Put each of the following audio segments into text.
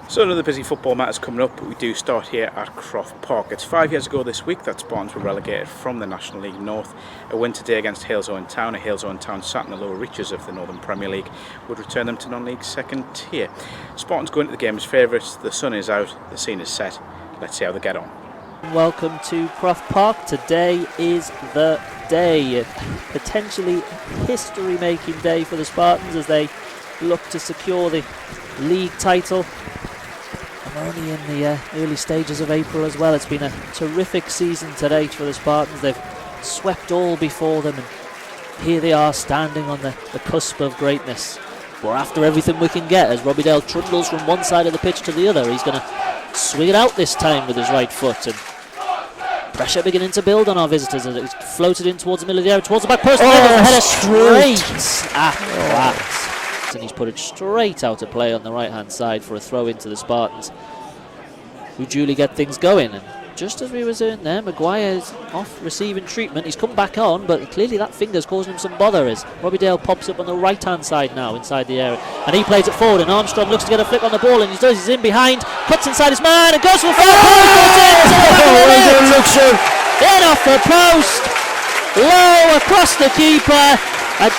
So another busy football match coming up, but we do start here at Croft Park. It's 5 years ago this week that Spartans were relegated from the National League North. A win today against Evo-Stik Town. Evo-Stik Town sat in the lower reaches of the Northern Premier League would return them to non-league second tier. Spartans go into the game as favourites. The sun is out, the scene is set. Let's see how they get on. Welcome to Croft Park. Today is the day, a potentially history-making day for the Spartans as they look to secure the league title. I'm only in the early stages of April as well. It's been a terrific season to date for the Spartans. They've swept all before them, and here they are standing on the cusp of greatness. We're after everything we can get as Robbie Dale trundles from one side of the pitch to the other. He's going to swing it out this time with his right foot, and pressure beginning to build on our visitors as it's floated in towards the middle of the area, towards the back post. Header straight at that. And he's put it straight out of play on the right hand side for a throw into the Spartans, who duly get things going. And just as we were saying there, Maguire is off receiving treatment. He's come back on, but clearly that finger's causing him some bother as Robbie Dale pops up on the right hand side now inside the area, and he plays it forward, and Armstrong looks to get a flick on the ball, and he's in behind, cuts inside his man and goes for the far post. In off the post, low across the keeper. A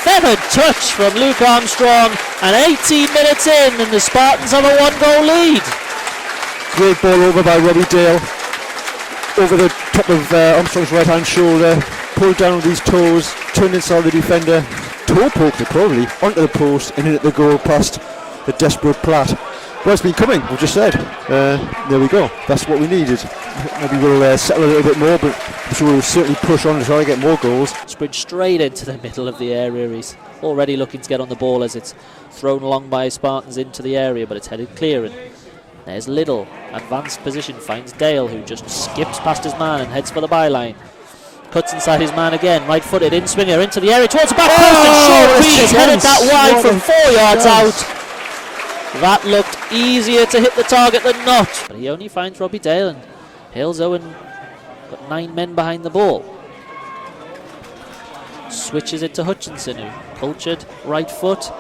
feathered touch from Luke Armstrong, and 18 minutes in, and the Spartans have a one-goal lead. Great ball over by Robbie Dale, over the top of Armstrong's right-hand shoulder, pulled down with his toes, turned inside the defender, toe poked it probably, onto the post and in at the goal past the desperate Platt. Well, it's been coming, we've just said. There we go, that's what we needed. Maybe we'll settle a little bit more, but I'm sure we'll certainly push on to try to get more goals. Sprint straight into the middle of the area. He's already looking to get on the ball as it's thrown along by Spartans into the area, but it's headed clear, and there's Little, advanced position, finds Dale, who just skips past his man and heads for the byline. Cuts inside his man again, right-footed in swinger into the area towards the back post, and Sean Reed has headed that wide from 4 yards out. That looked easier to hit the target than not, but he only finds Robbie Dale, and Evo-Stik got 9 men behind the ball. Switches it to Hutchinson, who cultured right foot,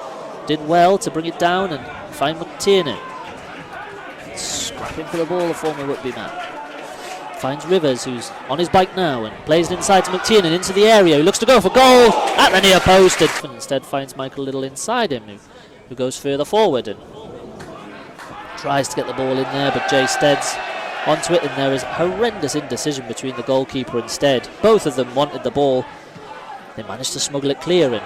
did well to bring it down and find McTiernan. Scrapping for the ball, the former rugby man. Finds Rivers, who's on his bike now, and plays it inside to McTiernan into the area. He looks to go for goal at the near post, and instead finds Michael Little inside him, who goes further forward and tries to get the ball in there, but Jay Stead's onto it, and there is horrendous indecision between the goalkeeper and Stead. Both of them wanted the ball. They managed to smuggle it clear, and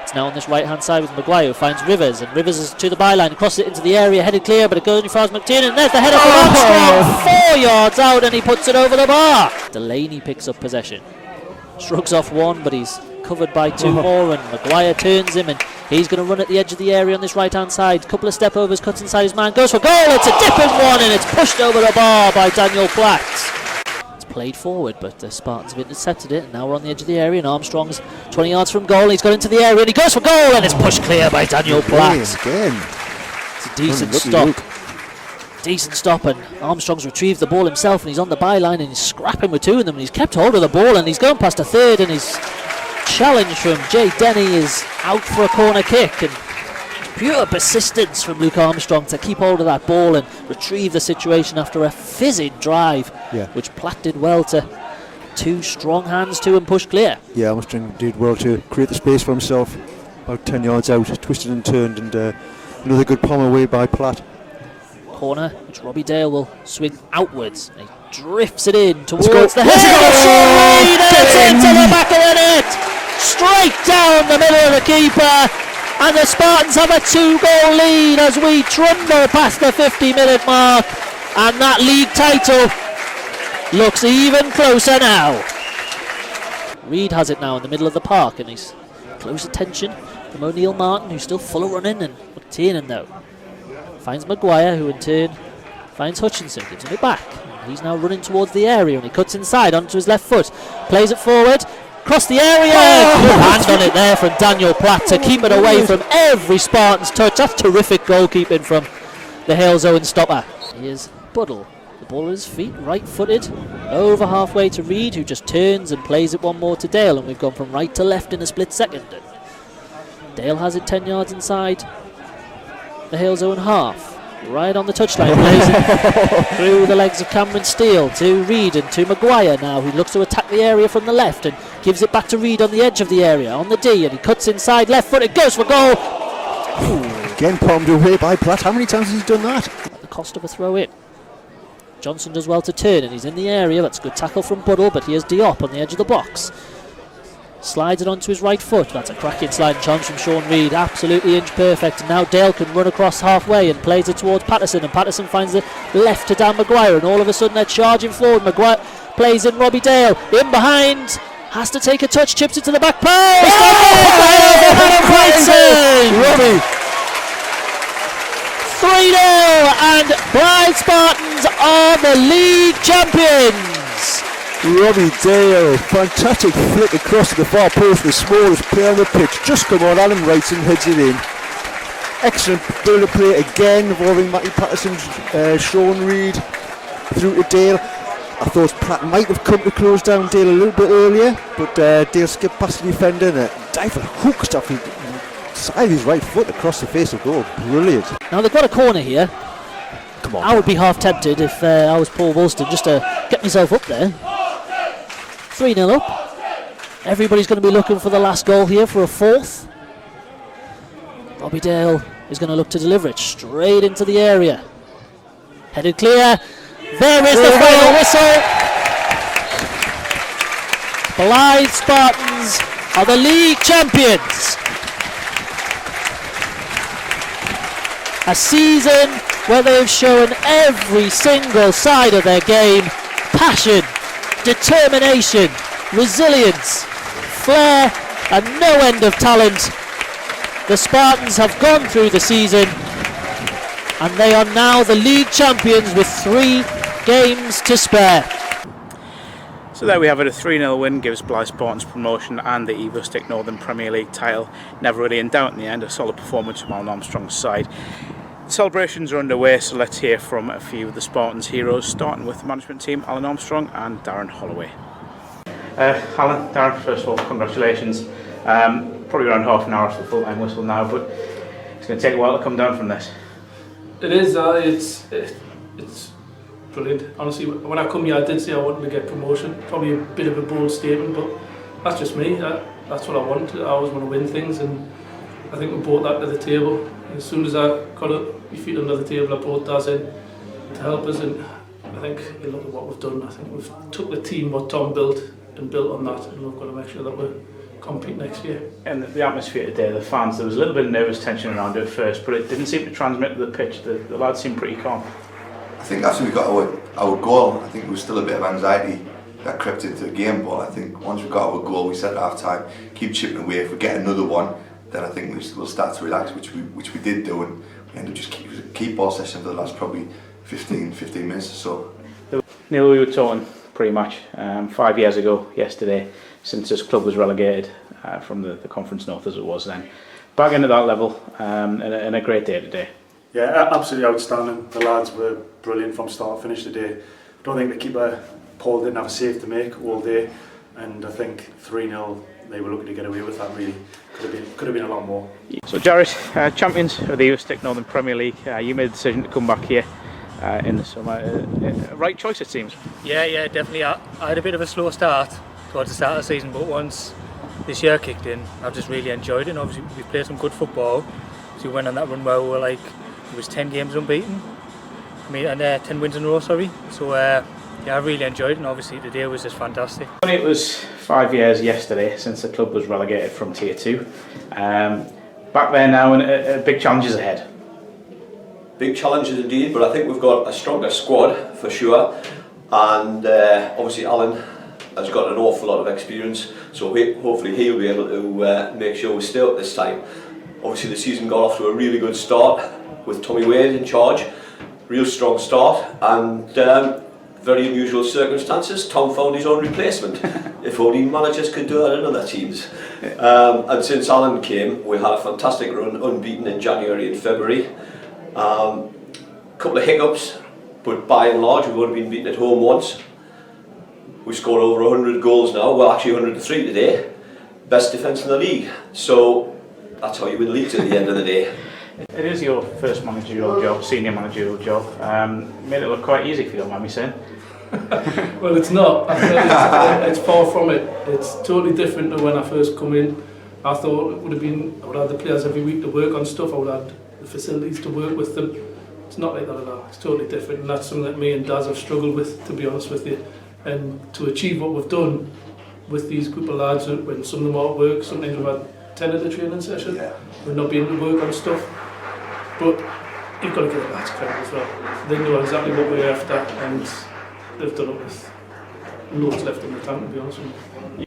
it's now on this right hand side with Maguire, who finds Rivers, and Rivers is to the byline, crosses it into the area, headed clear, but it goes as far as McTiernan, and there's the header from Armstrong, 4 yards out, and he puts it over the bar. Delaney picks up possession, shrugs off one, but he's covered by 2 more, and Maguire turns him, and he's going to run at the edge of the area on this right hand side. Couple of step overs, cuts inside his man, goes for goal. It's a dipping one, and it's pushed over the bar by Daniel Platt. It's played forward, but the Spartans have intercepted it, and now we're on the edge of the area, and Armstrong's 20 yards from goal. He's got into the area, and he goes for goal, and it's pushed clear by Daniel Platt. It's a decent stop. Decent stop, and Armstrong's retrieved the ball himself, and he's on the byline, and he's scrapping with 2 of them, and he's kept hold of the ball, and he's going past a third, and his challenge from Jay Denny is out for a corner kick, and pure persistence from Luke Armstrong to keep hold of that ball and retrieve the situation after a fizzing drive, which Platt did well to 2 strong hands to and push clear. Yeah, Armstrong did well to create the space for himself, about 10 yards out, twisted and turned, and another good palm away by Platt. Corner, which Robbie Dale will swing outwards, and he drifts it in towards the head. Gets into the back of the net, straight down the middle of the keeper, and the Spartans have a 2-goal lead as we trundle past the 50-minute mark, and that league title looks even closer now. Reed has it now in the middle of the park, and he's close attention from O'Neill Martin, who's still full of running, and McTiernan though finds Maguire, who in turn finds Hutchinson, gives him it back. He's now running towards the area, and he cuts inside onto his left foot, plays it forward, across the area. Good hand on it there from Daniel Platt to keep it away from every Spartans touch. That's terrific goalkeeping from the Evo-Stik stopper. Here's Buddle, the ball at his feet, right-footed, over halfway to Reed, who just turns and plays it one more to Dale, and we've gone from right to left in a split second. And Dale has it 10 yards inside the Evo-Stik half. right on the touchline, blazing through the legs of Cameron Steele to Reid and to Maguire now, who looks to attack the area from the left and gives it back to Reid on the edge of the area, on the D, and he cuts inside left foot, it goes for goal. Again palmed away by Platt. How many times has he done that? At the cost of a throw in. Johnson does well to turn, and he's in the area. That's a good tackle from Buddle, but here's Diop on the edge of the box. Slides it onto his right foot. That's a cracking sliding chance from Sean Reid. Absolutely inch perfect. And now Dale can run across halfway and plays it towards Patterson. And Patterson finds the left to Dan Maguire. And all of a sudden they're charging forward. Maguire plays in Robbie Dale. In behind. Has to take a touch. Chips it to the back post. Robbie. 3-0. And Blyth Spartans are the league champions. Robbie Dale, fantastic flick across to the far post, the smallest player on the pitch. Just come on, Alan Wrightson heads it in. Excellent build of play again, involving Matty Patterson, Sean Reid through to Dale. I thought Platt might have come to close down Dale a little bit earlier, but Dale skipped past the defender and a dive and hook stuff side his right foot across the face of goal. Brilliant. Now they've got a corner here. Come on. I would be half tempted if I was Paul Woolston just to get myself up there. 3-0 up. Everybody's going to be looking for the last goal here for a fourth. Robbie Dale is going to look to deliver it straight into the area. Headed clear. There is the final whistle. Blyth Spartans are the league champions. A season where they've shown every single side of their game. Passion, determination, resilience, flair, and no end of talent. The Spartans have gone through the season and they are now the league champions with 3 games to spare. So there we have it, a 3-0 win gives Blyth Spartans promotion and the Evo-Stik Northern Premier League title. Never really in doubt in the end, a solid performance from Alan Armstrong's side. Celebrations are underway, so let's hear from a few of the Spartans heroes, starting with the management team, Alan Armstrong and Darren Holloway. Alan, Darren, first of all, congratulations. Probably around half an hour after the full-time whistle now, but it's going to take a while to come down from this. It is, it's brilliant. Honestly, when I come here I did say I wanted to get promotion, probably a bit of a bold statement, but that's just me, that's what I want. I always want to win things, and I think we brought that to the table. As soon as I got my feet under the table, I brought Daz in to help us, and I think you look at what we've done. I think we've took the team what Tom built and built on that, and we've got to make sure that we compete next year. And the atmosphere today, the fans, there was a little bit of nervous tension around it at first, but it didn't seem to transmit to the pitch. The lads seemed pretty calm. I think after we got our goal, I think there was still a bit of anxiety that crept into the game, but I think once we got our goal, we said at half time, keep chipping away. If we get another one, then I think we'll start to relax, which we did do, and we ended up just keep ball session for the last probably 15 minutes or so. Neil, we were talking pretty much 5 years ago yesterday, since this club was relegated from the Conference North as it was then. Back into that level, and a great day today. Yeah, absolutely outstanding. The lads were brilliant from start to finish today. I don't think the keeper, Paul, didn't have a save to make all day, and I think 3-0, they were looking to get away with that really. Could have been a lot more. So Jared, champions of the Evo-Stik Northern Premier League, you made the decision to come back here in the summer. Right choice it seems. Yeah, definitely. I had a bit of a slow start towards the start of the season, but once this year kicked in, I've just really enjoyed it. And obviously we played some good football. So we went on that run where we were like, it was 10 games unbeaten. And 10 wins in a row, sorry. So yeah, I really enjoyed it, and obviously today was just fantastic. It was 5 years yesterday since the club was relegated from Tier 2. Back there now, and big challenges ahead. Big challenges indeed, but I think we've got a stronger squad for sure, and obviously Alan has got an awful lot of experience, so hopefully he'll be able to make sure we stay up this time. Obviously the season got off to a really good start with Tommy Wade in charge, real strong start, and very unusual circumstances, Tom found his own replacement. If only managers could do that in other teams. And since Alan came, we had a fantastic run, unbeaten in January and February. Couple of hiccups, but by and large we've only been beaten at home once. We've scored over 100 goals now, well actually 103 today. Best defence in the league. So that's how you win leagues at the end of the day. It is your first managerial job, senior managerial job. Made it look quite easy, if you don't mind me saying. Well, it's not. It's far from it. It's totally different to when I first come in. I thought it would have been, I would have the players every week to work on stuff, I would have the facilities to work with them. It's not like that at all. It's totally different, and that's something that me and Daz have struggled with, to be honest with you. And to achieve what we've done with these group of lads, when some of them are at work, sometimes we've had 10 of the training session, we're not being able to work on stuff. But you've got to give the lads credit as well. They know exactly what we're after, and they've done it with loads left in the tank, to be honest with you.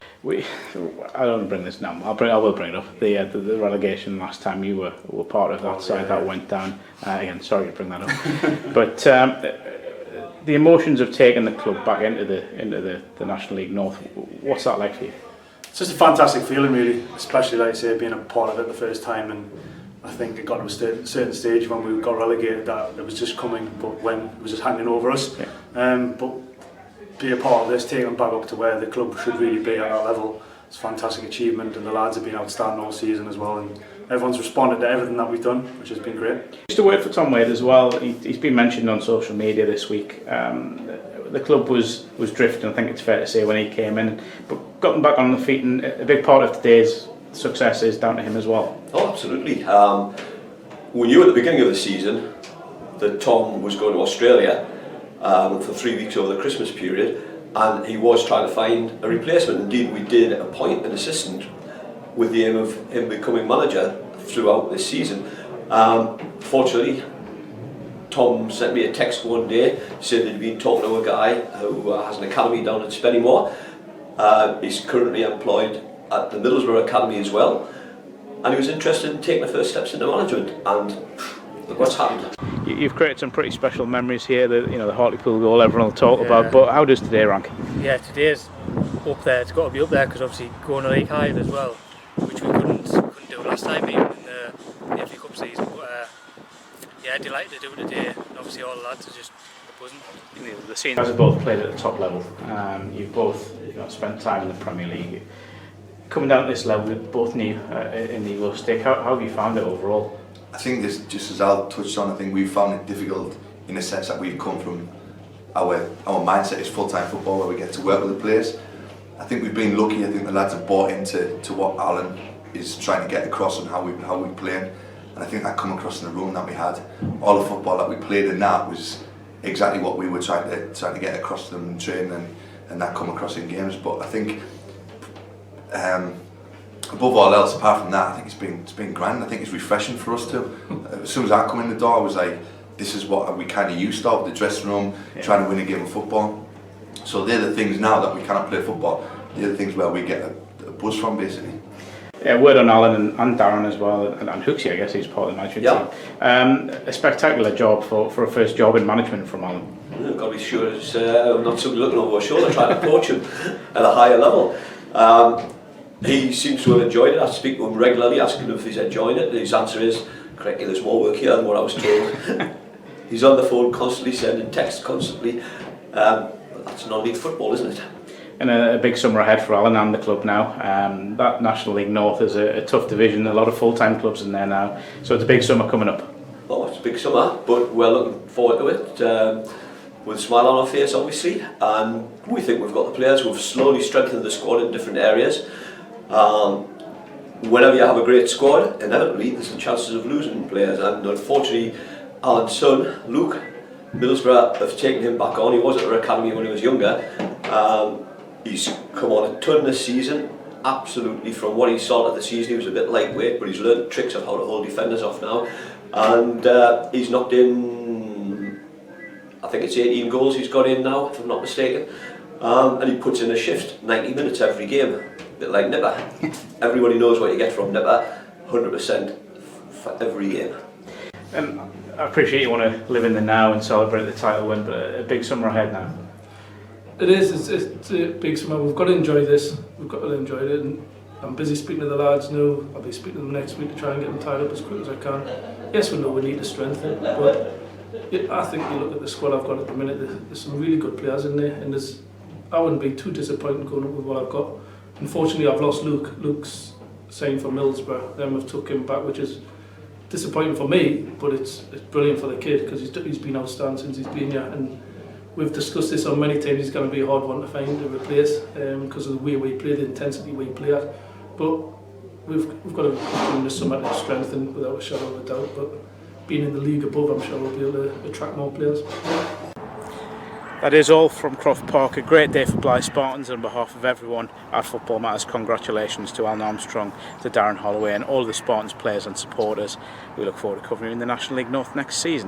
I don't bring this now. I will bring it up. The relegation last time you were part of that side that went down. Again, sorry to bring that up. But the emotions of taking the club back into the National League North. What's that like for you? It's just a fantastic feeling, really, especially like I say, being a part of it the first time. And I think it got to a certain stage when we got relegated that it was just coming, but when it was just handing over us. But be a part of this, taking them back up to where the club should really be at that level. It's a fantastic achievement, and the lads have been outstanding all season as well, and everyone's responded to everything that we've done, which has been great. Just a word for Tom Wade as well. He's been mentioned on social media this week. The club was drifting, I think it's fair to say, when he came in, but got them back on the feet, and a big part of today's success is down to him as well. Oh, absolutely. We knew at the beginning of the season that Tom was going to Australia for 3 weeks over the Christmas period, and he was trying to find a replacement. Indeed, we did appoint an assistant with the aim of him becoming manager throughout this season. Fortunately, Tom sent me a text one day saying that he'd been talking to a guy who has an academy down at Spennymoor. He's currently employed at the Middlesbrough Academy as well, and he was interested in taking the first steps into management, and look what's happened. You've created some pretty special memories here, the Hartlepool goal everyone will talk about, but how does today rank? Yeah, today's up there. It's got to be up there because obviously going to League High as well, which we couldn't do last time even in the FA Cup season. But yeah, delighted to do it today. And obviously all the lads are just buzzing. The seniors have both played at the top level. You've both spent time in the Premier League. Coming down to this level, both new in the Evo-Stik. How have you found it overall? I think this, just as Al touched on, I think we've found it difficult in the sense that we've come from our mindset is full-time football where we get to work with the players. I think we've been lucky. I think the lads have bought into what Alan is trying to get across and how we play, and I think that come across in the room that we had. All the football that we played in that was exactly what we were trying to get across to them in training, and that come across in games. But I think above all else, apart from that, I think it's been grand. I think it's refreshing for us too. As soon as I come in the door, I was like, this is what we kind of used to, the dressing room, trying to win a game of football. So they're the things now that we cannot play football. They're the things where we get a buzz from, basically. Yeah, word on Alan and Darren as well, and Hooksy, I guess he's part of the management team. A spectacular job for a first job in management from Alan. I've got to be sure it's not somebody looking over our shoulder trying to coach him at a higher level. He seems to have enjoyed it. I speak to him regularly, asking him if he's enjoying it. His answer is, correctly, there's more work here than what I was told. He's on the phone constantly, sending texts constantly. But that's non-league football, isn't it? And a big summer ahead for Alan and the club now. That National League North is a tough division, a lot of full-time clubs in there now. So it's a big summer coming up. Oh, it's a big summer, but we're looking forward to it. With a smile on our face, obviously. And we think we've got the players. We've slowly strengthened the squad in different areas. Whenever you have a great squad, inevitably there's the chances of losing players, and unfortunately Alan's son, Luke, Middlesbrough have taken him back on. He was at our academy when he was younger. He's come on a ton this season. Absolutely, from what he started the season, he was a bit lightweight, but he's learned tricks of how to hold defenders off now, and he's knocked in, I think it's 18 goals he's got in now, if I'm not mistaken, and he puts in a shift, 90 minutes every game, a bit like Nipper. Everybody knows what you get from Nipper, 100% for every game. And I appreciate you want to live in the now and celebrate the title win, but a big summer ahead now. It is, it's a big summer. We've got to enjoy this. We've got to enjoy it. And I'm busy speaking to the lads now. I'll be speaking to them next week to try and get them tied up as quick as I can. Yes, we know we need to strengthen, but I think you look at the squad I've got at the minute, there's some really good players in there, and I wouldn't be too disappointed going up with what I've got. Unfortunately, I've lost Luke. Luke's signed for Middlesbrough. Them have took him back, which is disappointing for me, but it's brilliant for the kid because he's been outstanding since he's been here. And we've discussed this on many times. He's going to be a hard one to find to replace because of the way we play, the intensity we play at. But we've got to give him something to strengthen without a shadow of a doubt. But being in the league above, I'm sure we'll be able to attract more players. That is all from Croft Park. A great day for Blyth Spartans. On behalf of everyone at Football Matters, congratulations to Alan Armstrong, to Darren Holloway and all the Spartans players and supporters. We look forward to covering you in the National League North next season.